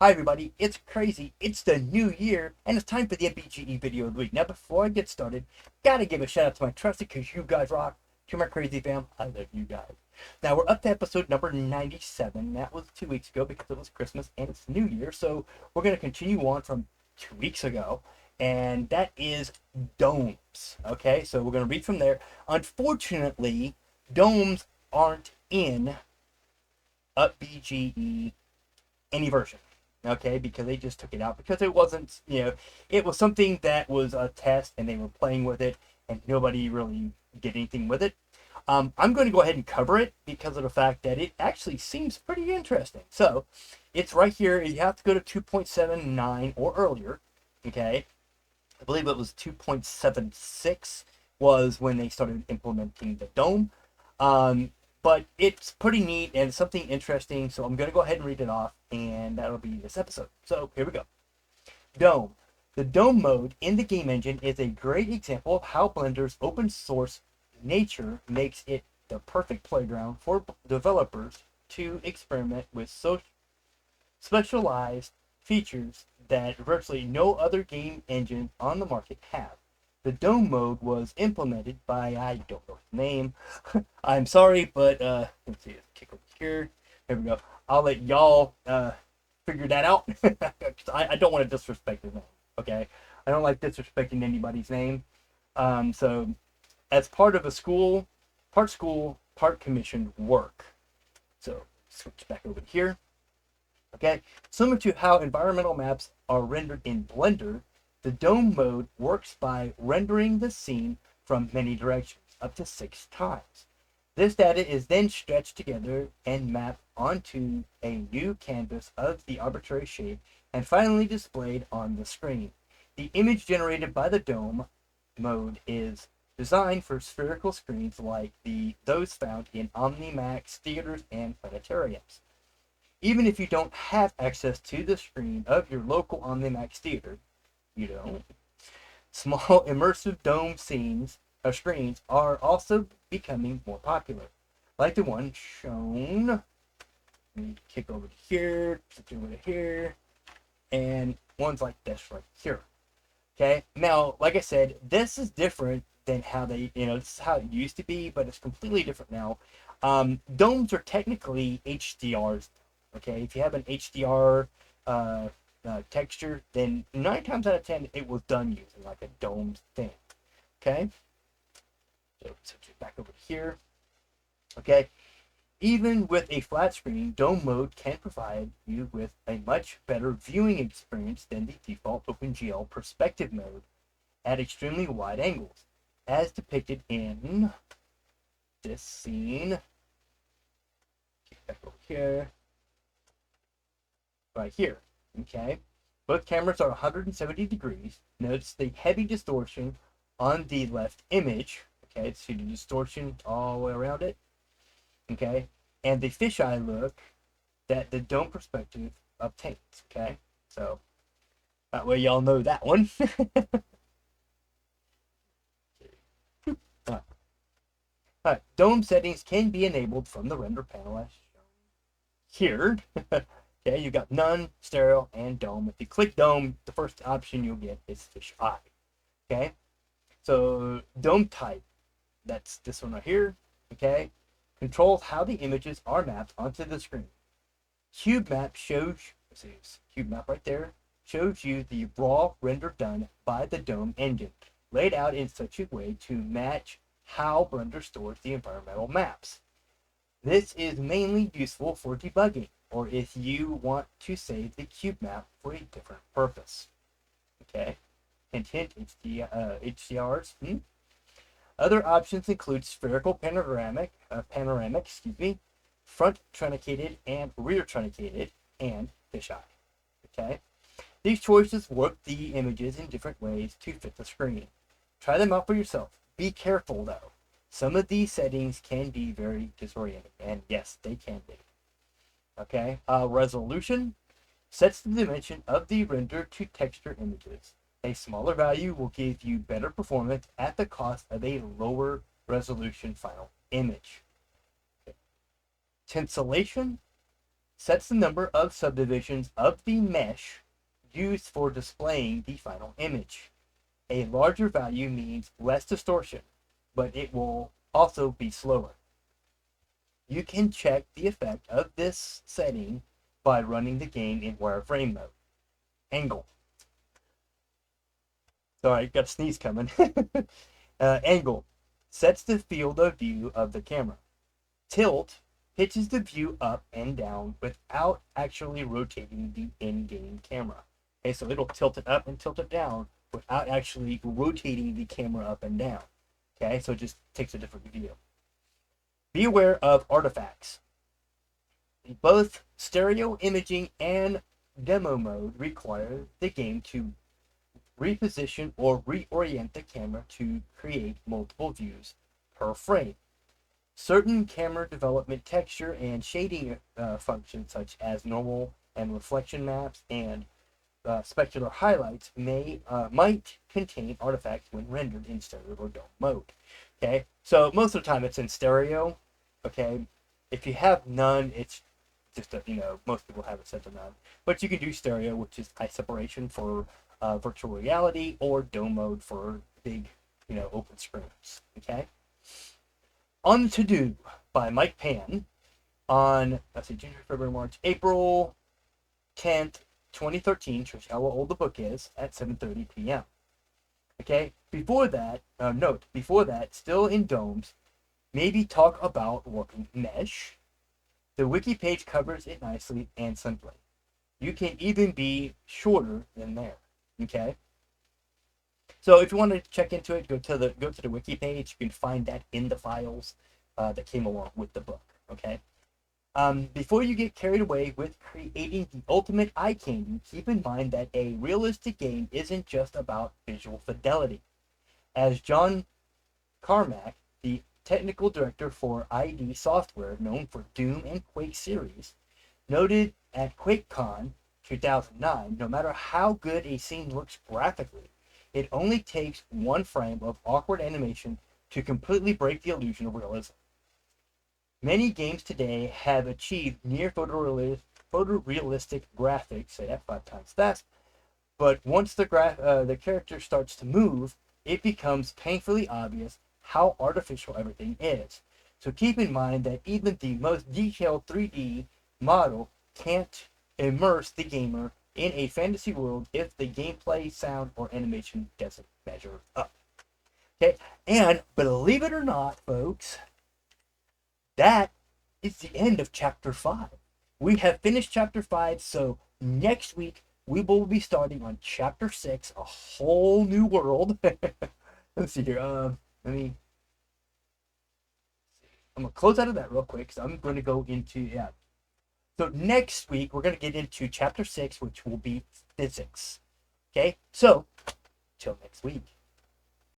Hi everybody, it's crazy, it's the new year, and it's time for the UPBGE video of the week. Now before I get started, gotta give a shout out to my trusted, cause you guys rock, to my crazy fam, I love you guys. Now we're up to episode number 97, that was 2 weeks ago because it was Christmas and it's New Year, so we're gonna continue on from 2 weeks ago, and that is domes, okay? So we're gonna read from there. Unfortunately, domes aren't in UPBGE any version, okay, because they just took it out because it wasn't, it was something that was a test and they were playing with it and nobody really did anything with it. I'm going to go ahead and cover it because of the fact that it actually seems pretty interesting. So it's right here. You have to go to 2.79 or earlier, okay? I believe it was 2.76 was when they started implementing the dome. But it's pretty neat and something interesting, so I'm going to go ahead and read it off, and that'll be this episode. So here we go. Dome. The dome mode in the game engine is a great example of how Blender's open source nature makes it the perfect playground for developers to experiment with so specialized features that virtually no other game engine on the market have. The dome mode was implemented by, I don't know his name. I'm sorry, but let's see, let's kick over here. There we go. I'll let y'all figure that out. I don't want to disrespect his name, okay? I don't like disrespecting anybody's name. So as part of a school, part commissioned work. So switch back over here. Okay, similar to how environmental maps are rendered in Blender, the dome mode works by rendering the scene from many directions, up to 6 times. This data is then stretched together and mapped onto a new canvas of the arbitrary shape and finally displayed on the screen. The image generated by the dome mode is designed for spherical screens like those found in Omnimax theaters and planetariums. Even if you don't have access to the screen of your local Omnimax theater, you don't. Small immersive dome scenes or screens are also becoming more popular, like the one shown. Let me kick over to here, switch over to here, and ones like this right here. Okay, now, like I said, this is different than how they, this is how it used to be, but it's completely different now. Domes are technically HDRs. Okay, if you have an HDR texture, then 9 times out of 10 it was done using like a dome thing. Okay, so switch it back over here. Okay, even with a flat screen, dome mode can provide you with a much better viewing experience than the default OpenGL perspective mode at extremely wide angles, as depicted in this scene. Get back over here. Right here, okay? Both cameras are 170 degrees. Notice the heavy distortion on the left image, okay? See the distortion all the way around it, okay? And the fisheye look that the dome perspective obtains, okay? So that way y'all know that one. All right, dome settings can be enabled from the render panel as shown here. Okay, you got none, stereo, and dome. If you click dome, the first option you'll get is fish eye. Okay, so dome type, that's this one right here. Okay, controls how the images are mapped onto the screen. Cube map shows, cube map right there, shows you the raw render done by the dome engine, laid out in such a way to match how Blender stores the environmental maps. This is mainly useful for debugging, or if you want to save the cube map for a different purpose. Okay, hint hint, HDRs. Other options include spherical panoramic, front truncated and rear truncated, and fisheye. Okay, these choices work the images in different ways to fit the screen. Try them out for yourself. Be careful though. Some of these settings can be very disorienting, and yes, they can be. Okay, resolution sets the dimension of the render to texture images. A smaller value will give you better performance at the cost of a lower resolution final image. Okay. Tensillation sets the number of subdivisions of the mesh used for displaying the final image. A larger value means less distortion, but it will also be slower. You can check the effect of this setting by running the game in wireframe mode. Angle. Sorry, got a sneeze coming. Angle sets the field of view of the camera. Tilt pitches the view up and down without actually rotating the in-game camera. Okay, so it'll tilt it up and tilt it down without actually rotating the camera up and down. Okay, so it just takes a different view. Be aware of artifacts. Both stereo imaging and demo mode require the game to reposition or reorient the camera to create multiple views per frame. Certain camera development texture and shading functions such as normal and reflection maps and specular highlights might contain artifacts when rendered in stereo or dome mode. Okay, so most of the time it's in stereo. Okay, if you have none, it's just most people have it set to none. But you can do stereo, which is high separation for virtual reality, or dome mode for big, open screens. Okay. On To Do by Mike Pan on, January, February, March, April 10th, 2013, shows how old the book is, at 7:30 p.m. Okay, before that, still in domes, maybe talk about working mesh. The wiki page covers it nicely and simply. You can even be shorter than there. Okay. So if you want to check into it, go to the wiki page. You can find that in the files that came along with the book. Okay. Before you get carried away with creating the ultimate eye candy, keep in mind that a realistic game isn't just about visual fidelity. As John Carmack, the technical director for ID Software, known for Doom and Quake series, noted at QuakeCon 2009, no matter how good a scene looks graphically, it only takes one frame of awkward animation to completely break the illusion of realism. Many games today have achieved near photorealistic graphics, say that 5 times fast, but once the character starts to move, it becomes painfully obvious how artificial everything is. So keep in mind that even the most detailed 3D model can't immerse the gamer in a fantasy world if the gameplay, sound, or animation doesn't measure up. Okay, and believe it or not, folks, that is the end of Chapter 5. We have finished Chapter 5, so next week we will be starting on Chapter 6, a whole new world. Let's see here. I'm going to close out of that real quick, because I'm going to go into, So next week, we're going to get into Chapter 6, which will be physics. Okay? So, till next week.